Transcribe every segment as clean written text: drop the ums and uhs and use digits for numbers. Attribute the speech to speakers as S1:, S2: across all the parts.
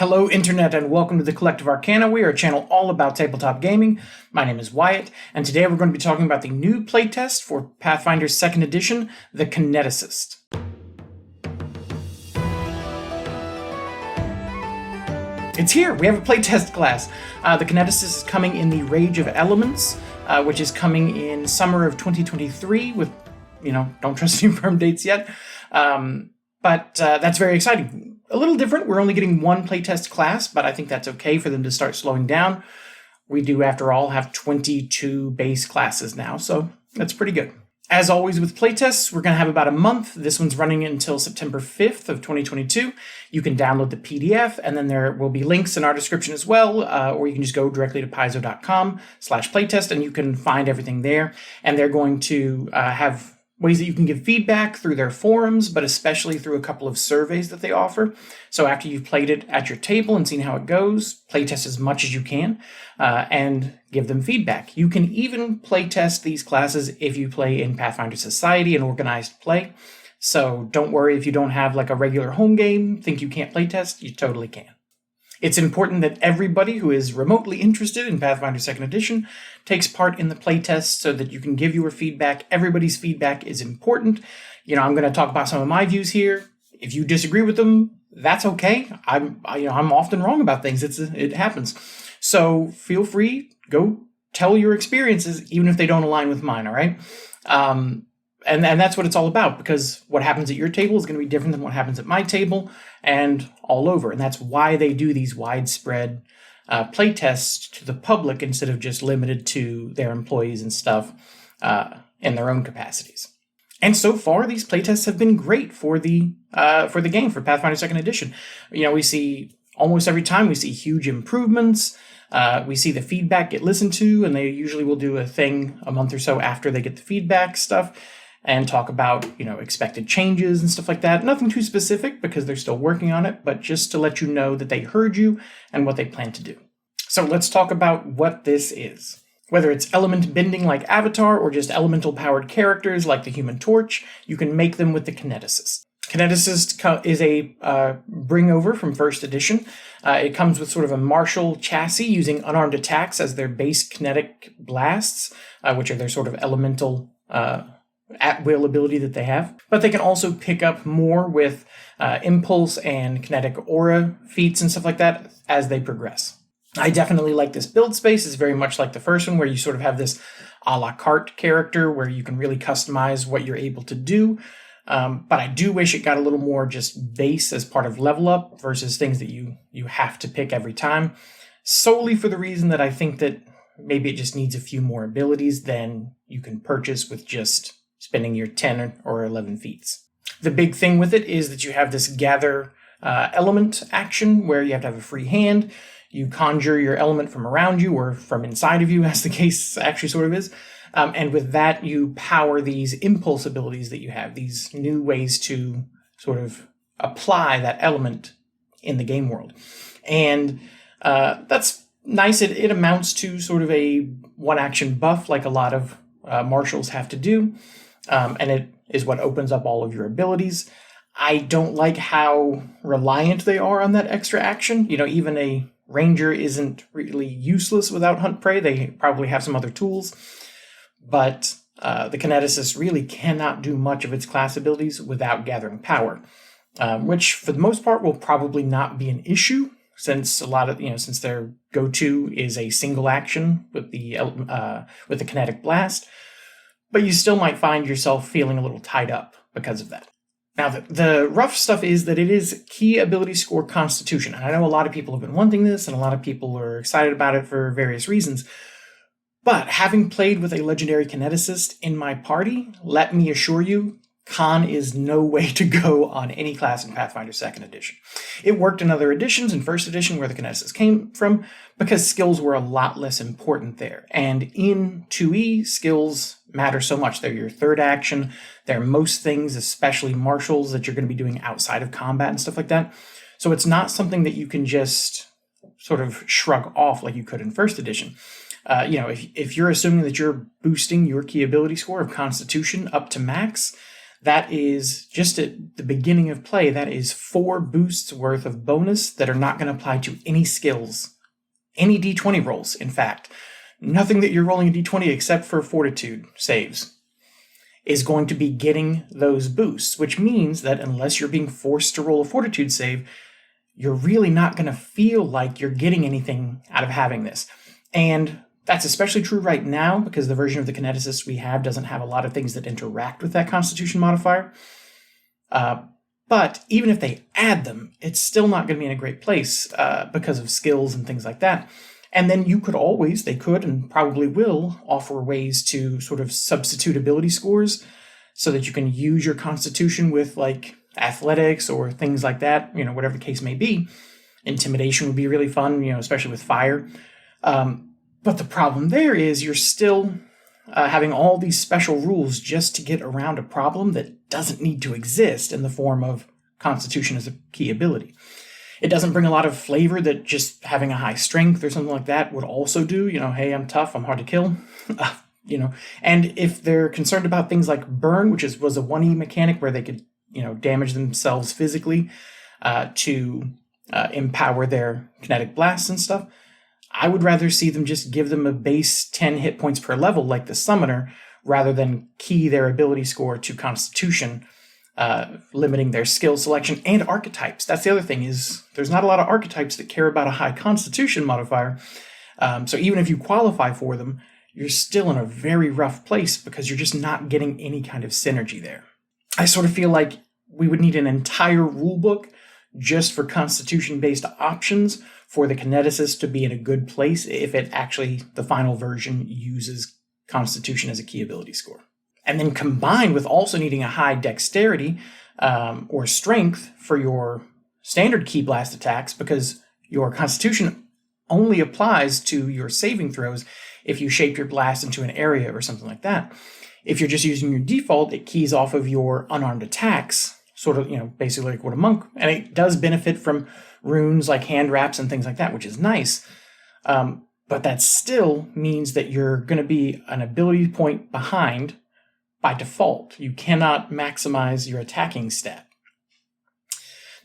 S1: Hello, Internet, and welcome to the Collective Arcana. We are a channel all about tabletop gaming. My name is Wyatt, and today we're going to be talking about the new playtest for Pathfinder 2nd Edition, the Kineticist. It's here! We have a playtest class. The Kineticist is coming in the Rage of Elements, which is coming in summer of 2023 with, don't trust any firm dates yet. But that's very exciting. A little different. We're only getting one playtest class, but I think that's okay for them to start slowing down. We do, after all, have 22 base classes now, so that's pretty good. As always with playtests, we're going to have about a month. This one's running until September 5th of 2022. You can download the PDF, and then there will be links in our description as well, or you can just go directly to paizo.com/playtest, and you can find everything there. And they're going to have ways that you can give feedback through their forums, but especially through a couple of surveys that they offer. So after you've played it at your table and seen how it goes, playtest as much as you can, and give them feedback. You can even playtest these classes if you play in Pathfinder Society and organized play. So don't worry if you don't have like a regular home game, think you can't playtest, you totally can. It's important that everybody who is remotely interested in Pathfinder 2nd Edition takes part in the playtest so that you can give your feedback. Everybody's feedback is important. I'm going to talk about some of my views here. If you disagree with them, that's okay. I'm often wrong about things. It happens. So feel free, go tell your experiences, even if they don't align with mine, all right? And that's what it's all about, because what happens at your table is going to be different than what happens at my table and all over. And that's why they do these widespread playtests to the public instead of just limited to their employees and stuff in their own capacities. And so far, these playtests have been great for the game, for Pathfinder 2nd Edition. We see almost every time we see huge improvements. We see the feedback get listened to, and they usually will do a thing a month or so after they get the feedback stuff and talk about, expected changes and stuff like that. Nothing too specific because they're still working on it, but just to let you know that they heard you and what they plan to do. So let's talk about what this is. Whether it's element bending like Avatar or just elemental powered characters like the Human Torch, you can make them with the Kineticist. Kineticist is a bring over from 1st edition. It comes with sort of a martial chassis using unarmed attacks as their base kinetic blasts, which are their sort of elemental at-will ability that they have. But they can also pick up more with impulse and kinetic aura feats and stuff like that as they progress. I definitely like this build space. It's very much like the first one, where you sort of have this a la carte character where you can really customize what you're able to do. But I do wish it got a little more just base as part of level up versus things that you have to pick every time, solely for the reason that I think that maybe it just needs a few more abilities than you can purchase with just spending your 10 or 11 feats. The big thing with it is that you have this gather element action where you have to have a free hand. You conjure your element from around you or from inside of you, as the case actually sort of is. And with that, you power these impulse abilities that you have, these new ways to sort of apply that element in the game world. And that's nice. It amounts to sort of a one-action buff like a lot of martials have to do. And it is what opens up all of your abilities. I don't like how reliant they are on that extra action. Even a ranger isn't really useless without hunt prey. They probably have some other tools. But the Kineticist really cannot do much of its class abilities without gathering power, which for the most part will probably not be an issue, since since their go-to is a single action with the kinetic blast. But you still might find yourself feeling a little tied up because of that. Now, the rough stuff is that it is key ability score Constitution, and I know a lot of people have been wanting this, and a lot of people are excited about it for various reasons. But having played with a legendary Kineticist in my party, let me assure you, Con is no way to go on any class in Pathfinder 2nd Edition. It worked in other editions, in 1st edition where the Kineticist came from, because skills were a lot less important there. And in 2e, skills matter so much. They're your third action. They're most things, especially martials, that you're going to be doing outside of combat and stuff like that. So it's not something that you can just sort of shrug off like you could in 1st edition. If you're assuming that you're boosting your key ability score of Constitution up to max, that is just at the beginning of play. That is 4 boosts worth of bonus that are not going to apply to any skills, any d20 rolls, in fact. Nothing that you're rolling a d20 except for fortitude saves is going to be getting those boosts, which means that unless you're being forced to roll a fortitude save, you're really not going to feel like you're getting anything out of having this. And that's especially true right now because the version of the Kineticist we have doesn't have a lot of things that interact with that Constitution modifier. But even if they add them, it's still not going to be in a great place because of skills and things like that. And then they could and probably will offer ways to sort of substitute ability scores so that you can use your Constitution with like athletics or things like that, whatever the case may be. Intimidation would be really fun, especially with fire. But the problem there is you're still having all these special rules just to get around a problem that doesn't need to exist in the form of Constitution as a key ability. It doesn't bring a lot of flavor that just having a high strength or something like that would also do. Hey, I'm tough, I'm hard to kill. And if they're concerned about things like burn, which was a 1E mechanic where they could, damage themselves physically to empower their kinetic blasts and stuff, I would rather see them just give them a base 10 hit points per level like the Summoner, rather than key their ability score to Constitution, limiting their skill selection and archetypes. That's the other thing, is there's not a lot of archetypes that care about a high Constitution modifier. So even if you qualify for them, you're still in a very rough place because you're just not getting any kind of synergy there. I sort of feel like we would need an entire rulebook just for Constitution-based options for the Kineticist to be in a good place if it actually, the final version, uses Constitution as a key ability score. And then combined with also needing a high dexterity or strength for your standard key blast attacks, because your Constitution only applies to your saving throws if you shape your blast into an area or something like that. If you're just using your default, it keys off of your unarmed attacks, sort of, basically like what a monk, and it does benefit from runes like hand wraps and things like that, which is nice. But that still means that you're going to be an ability point behind by default. You cannot maximize your attacking stat.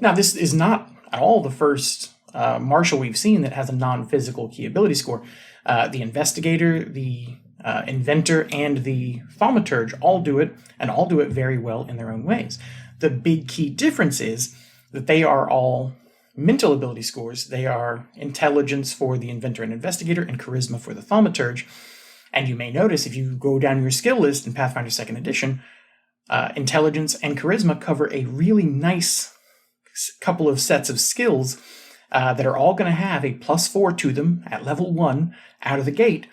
S1: Now, this is not at all the first martial we've seen that has a non-physical key ability score. The Investigator, the Inventor, and the Thaumaturge all do it, and all do it very well in their own ways. The big key difference is that they are all mental ability scores. They are intelligence for the Inventor and Investigator and charisma for the Thaumaturge. And you may notice if you go down your skill list in Pathfinder 2nd Edition, intelligence and charisma cover a really nice couple of sets of skills that are all going to have a +4 to them at level 1 out of the gate,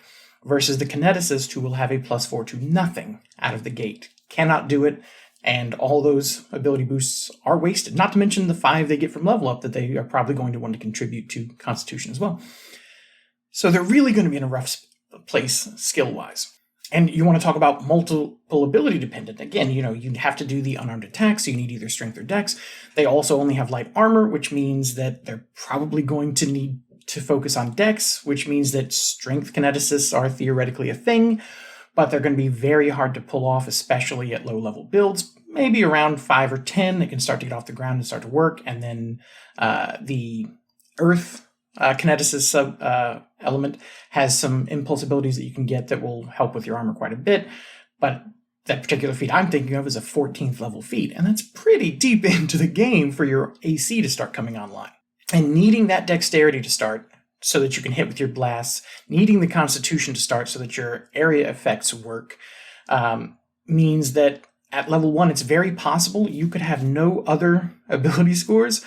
S1: versus the Kineticist, who will have a +4 to nothing out of the gate. Cannot do it. And all those ability boosts are wasted. Not to mention the 5 they get from level up that they are probably going to want to contribute to Constitution as well. So they're really going to be in a rough place skill-wise. And you want to talk about multiple ability dependent. Again, you have to do the unarmed attacks, so you need either strength or dex. They also only have light armor, which means that they're probably going to need to focus on dex, which means that strength kineticists are theoretically a thing, but they're going to be very hard to pull off, especially at low-level builds. Maybe around 5 or 10, they can start to get off the ground and start to work, and then the Earth Kineticist element has some impulse abilities that you can get that will help with your armor quite a bit, but that particular feat I'm thinking of is a 14th level feat, and that's pretty deep into the game for your AC to start coming online. And needing that dexterity to start so that you can hit with your blasts, needing the Constitution to start so that your area effects work, means that at level 1, it's very possible you could have no other ability scores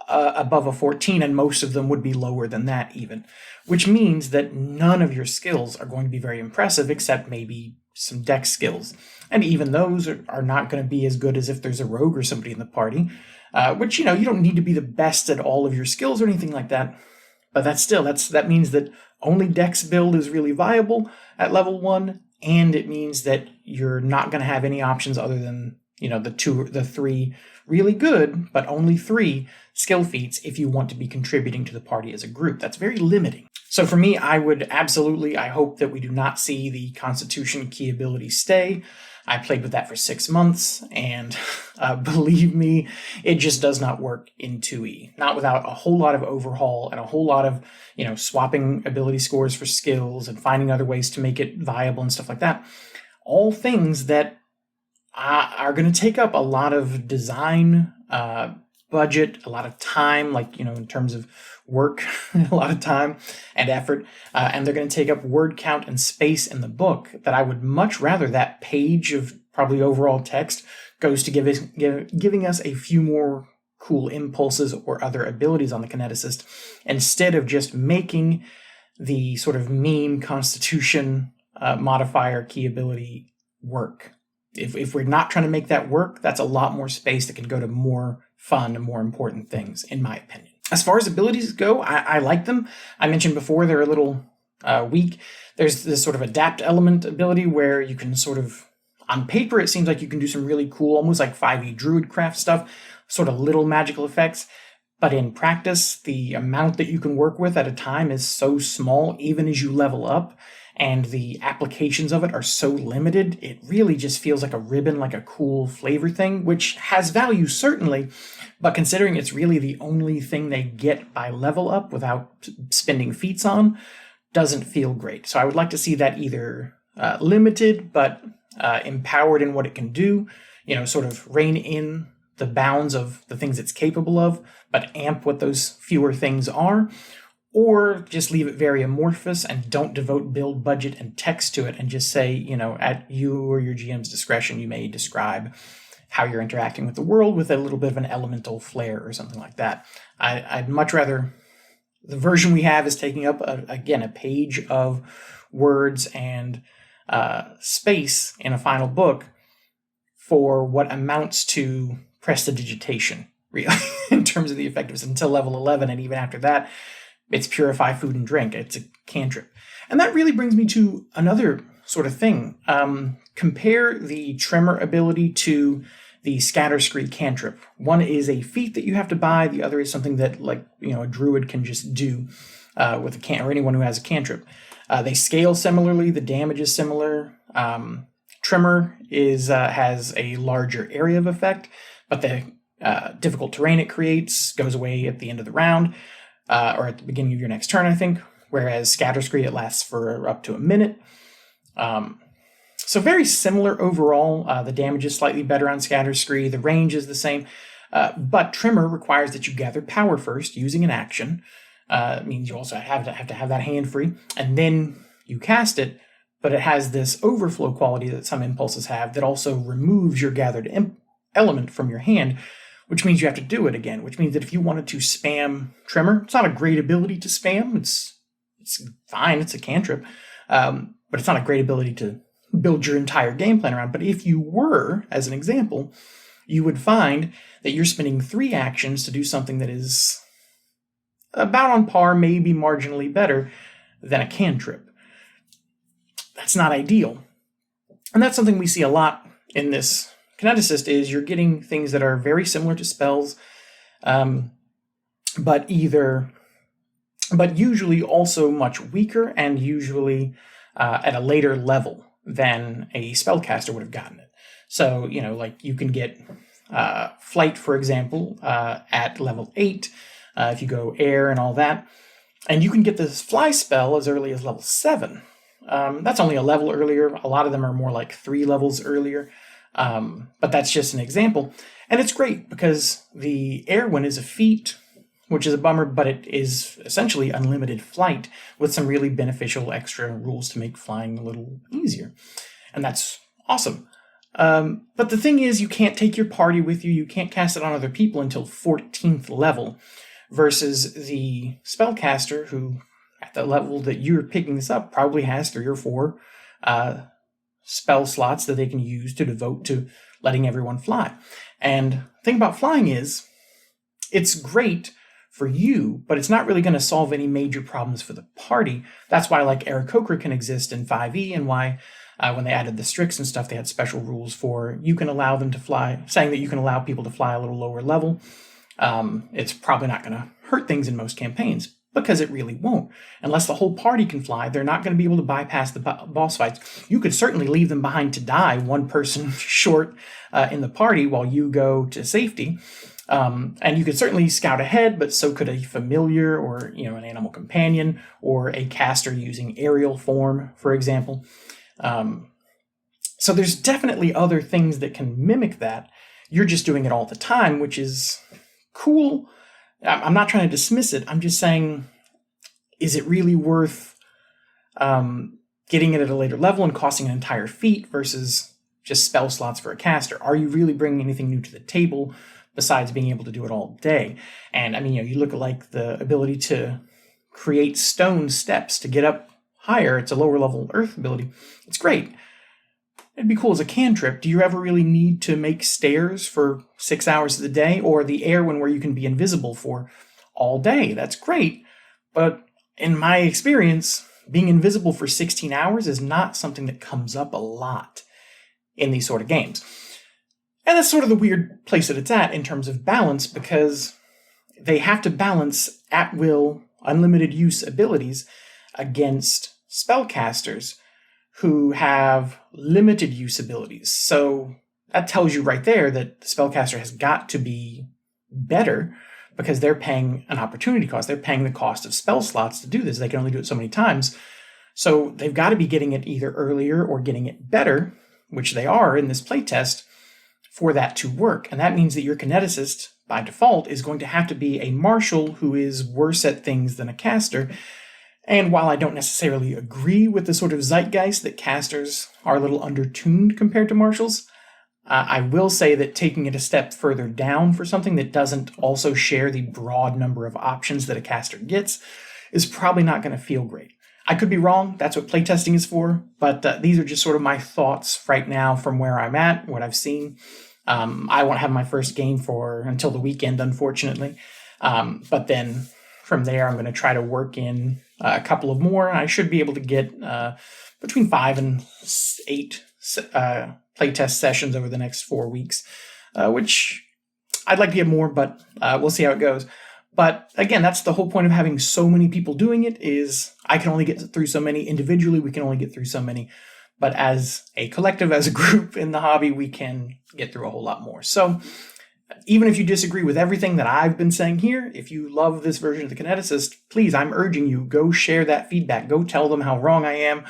S1: above a 14, and most of them would be lower than that even, which means that none of your skills are going to be very impressive except maybe some dex skills. And even those are not going to be as good as if there's a rogue or somebody in the party, which, you don't need to be the best at all of your skills or anything like that. But that means that only dex build is really viable at level 1, and it means that you're not going to have any options other than, the 3 really good, but only 3 skill feats if you want to be contributing to the party as a group. That's very limiting. So for me, I hope that we do not see the Constitution key ability stay. I played with that for 6 months, and believe me, it just does not work in 2e. Not without a whole lot of overhaul and a whole lot of, swapping ability scores for skills and finding other ways to make it viable and stuff like that. All things that are going to take up a lot of design, budget, a lot of time, in terms of work, a lot of time and effort, and they're going to take up word count and space in the book that I would much rather that page of probably overall text goes to giving us a few more cool impulses or other abilities on the Kineticist, instead of just making the sort of meme constitution modifier key ability work. If we're not trying to make that work, that's a lot more space that can go to more fun and more important things, in my opinion. As far as abilities go, I like them. I mentioned before they're a little weak. There's this sort of adapt element ability where you can sort of, on paper, it seems like you can do some really cool, almost like 5e Druidcraft stuff, sort of little magical effects. But in practice, the amount that you can work with at a time is so small, even as you level up, and the applications of it are so limited, it really just feels like a ribbon, like a cool flavor thing, which has value, certainly, but considering it's really the only thing they get by level up without spending feats on, doesn't feel great. So I would like to see that either limited, but empowered in what it can do, sort of rein in the bounds of the things it's capable of, but amp what those fewer things are, or just leave it very amorphous and don't devote build budget and text to it and just say, at you or your GM's discretion, you may describe how you're interacting with the world with a little bit of an elemental flair or something like that. I'd much rather, the version we have is taking up, a page of words and space in a final book for what amounts to prestidigitation, really, in terms of the effectiveness until level 11, and even after that, it's purify food and drink. It's a cantrip. And that really brings me to another sort of thing. Compare the Tremor ability to the Scatter Scree cantrip. One is a feat that you have to buy. The other is something that, a druid can just do with or anyone who has a cantrip. They scale similarly. The damage is similar. Tremor has a larger area of effect, but the difficult terrain it creates goes away at the end of the round. Or at the beginning of your next turn, I think, whereas Scatter Scree, it lasts for up to a minute. So very similar overall. The damage is slightly better on Scatter Scree. The range is the same. But Tremor requires that you gather power first using an action. It means you also have to have that hand free. And then you cast it, but it has this overflow quality that some impulses have that also removes your gathered element from your hand, which means you have to do it again, which means that if you wanted to spam Tremor, it's not a great ability to spam. It's fine, it's a cantrip, but it's not a great ability to build your entire game plan around. But if you were, as an example, you would find that you're spending 3 actions to do something that is about on par, maybe marginally better than a cantrip. That's not ideal. And that's something we see a lot in this Kineticist, is you're getting things that are very similar to spells, but usually also much weaker, and usually at a later level than a spellcaster would have gotten it. So, you can get Flight, for example, at level 8, if you go air and all that, and you can get this fly spell as early as level 7. That's only a level earlier. A lot of them are more like 3 levels earlier. But that's just an example. And it's great because the air one is a feat, which is a bummer, but it is essentially unlimited flight with some really beneficial extra rules to make flying a little easier. And that's awesome. But the thing is, you can't take your party with you. You can't cast it on other people until 14th level, versus the spellcaster who, at the level that you're picking this up, probably has 3 or 4 spell slots that they can use to devote to letting everyone fly. And the thing about flying is, it's great for you, but it's not really going to solve any major problems for the party. That's why, Aarakocra can exist in 5e, and why when they added the Strix and stuff, they had special rules for you can allow them to fly, saying that you can allow people to fly a little lower level. It's probably not going to hurt things in most campaigns, because it really won't. Unless the whole party can fly, they're not going to be able to bypass the boss fights. You could certainly leave them behind to die, one person short in the party while you go to safety. And you could certainly scout ahead, but so could a familiar or, an animal companion or a caster using aerial form, for example. So there's definitely other things that can mimic that. You're just doing it all the time, which is cool. I'm not trying to dismiss it. I'm just saying, is it really worth getting it at a later level and costing an entire feat versus just spell slots for a caster? Are you really bringing anything new to the table besides being able to do it all day? And I mean, you look at like the ability to create stone steps to get up higher. It's a lower level earth ability. It's great. It'd be cool as a cantrip. Do you ever really need to make stairs for 6 hours of the day, or the air one where you can be invisible for all day? That's great. But in my experience, being invisible for 16 hours is not something that comes up a lot in these sort of games. And that's sort of the weird place that it's at in terms of balance, because they have to balance at-will, unlimited use abilities against spellcasters who have limited use abilities. So that tells you right there that the spellcaster has got to be better, because they're paying an opportunity cost. They're paying the cost of spell slots to do this. They can only do it so many times. So they've got to be getting it either earlier or getting it better, which they are in this playtest, for that to work. And that means that your kineticist, by default, is going to have to be a martial who is worse at things than a caster. And while I don't necessarily agree with the sort of zeitgeist that casters are a little undertuned compared to martials, I will say that taking it a step further down for something that doesn't also share the broad number of options that a caster gets is probably not going to feel great. I could be wrong. That's what playtesting is for. But these are just sort of my thoughts right now from where I'm at, what I've seen. I won't have my first game until the weekend, unfortunately. But then from there, I'm going to try to work in a couple of more. I should be able to get between 5 and 8 playtest sessions over the next 4 weeks, which I'd like to get more, but we'll see how it goes. But again, that's the whole point of having so many people doing it, is I can only get through so many individually. We can only get through so many. But as a collective, as a group in the hobby, we can get through a whole lot more. So even if you disagree with everything that I've been saying here, if you love this version of the Kineticist, please, I'm urging you, go share that feedback. Go tell them how wrong I am.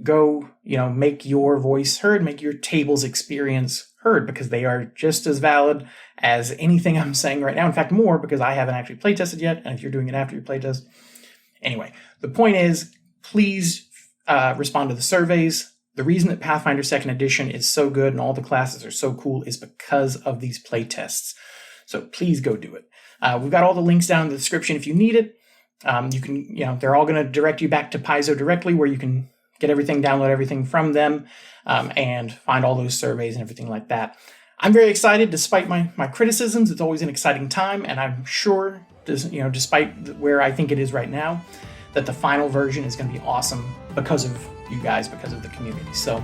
S1: Go, make your voice heard, make your table's experience heard, because they are just as valid as anything I'm saying right now. In fact, more, because I haven't actually playtested yet, and if you're doing it after your playtest. Anyway, the point is, please respond to the surveys. The reason that Pathfinder 2nd Edition is so good and all the classes are so cool is because of these playtests. So please go do it. We've got all the links down in the description if you need it. You can, they're all going to direct you back to Paizo directly, where you can get everything, download everything from them, and find all those surveys and everything like that. I'm very excited, despite my criticisms. It's always an exciting time, and I'm sure, despite where I think it is right now, that the final version is going to be awesome because of you guys, because of the community. So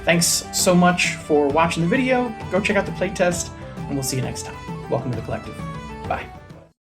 S1: thanks so much for watching the video. Go check out the playtest, and we'll see you next time. Welcome to the collective. Bye.